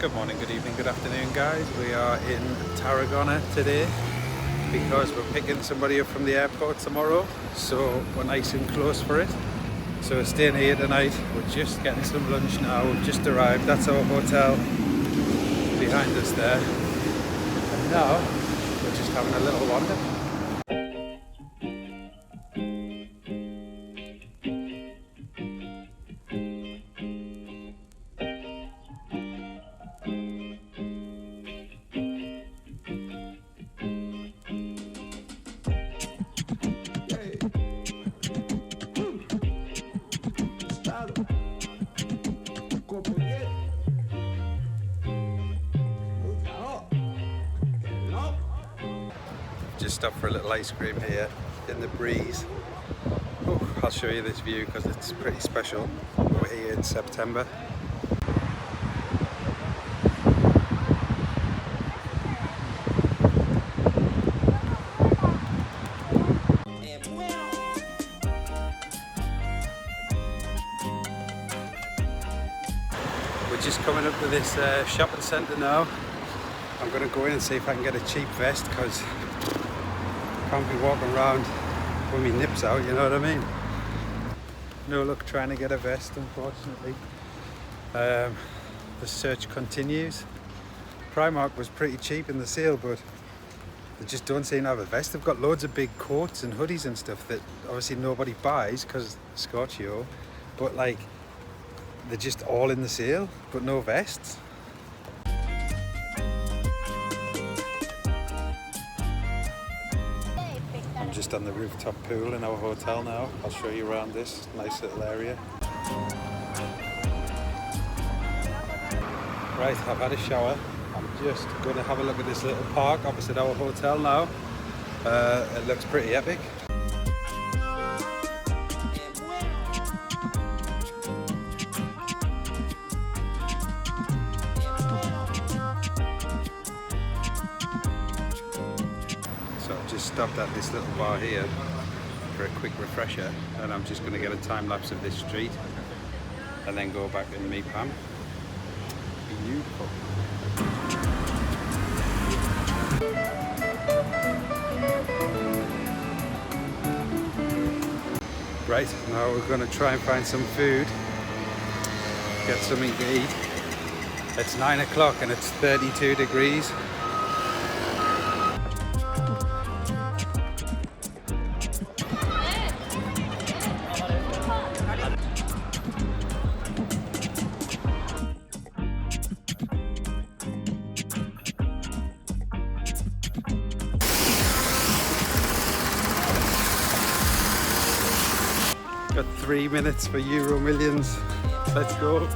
Good morning, good evening, good afternoon guys. We are in Tarragona today because we're picking somebody up from the airport tomorrow, so we're nice and close for it. So we're staying here tonight. We're just getting some lunch now. We've just arrived. That's our hotel behind us there. And now we're just having a little wander. Just stopped for a little ice cream here in the breeze. Oh, I'll show you this view because it's pretty special. We're here in September. We're just coming up to this shopping centre now. I'm going to go in and see if I can get a cheap vest because I can't be walking around with my nips out, you know what I mean? No luck trying to get a vest, unfortunately. The search continues. Primark was pretty cheap in the sale, but they just don't seem to have a vest. They've got loads of big coats and hoodies and stuff that obviously nobody buys because Scorchio, but like they're just all in the sale, but no vests. I'm just on the rooftop pool in our hotel now. I'll show you around this nice little area. Right, I've had a shower. I'm just going to have a look at this little park opposite our hotel now. It looks pretty epic. So I've just stopped at this little bar here for a quick refresher, and I'm just going to get a time lapse of this street and then go back and meet Pam. Beautiful. Right, now we're going to try and find some food, get something to eat. It's 9 o'clock and it's 32 degrees. Got 3 minutes for Euro Millions. Let's go.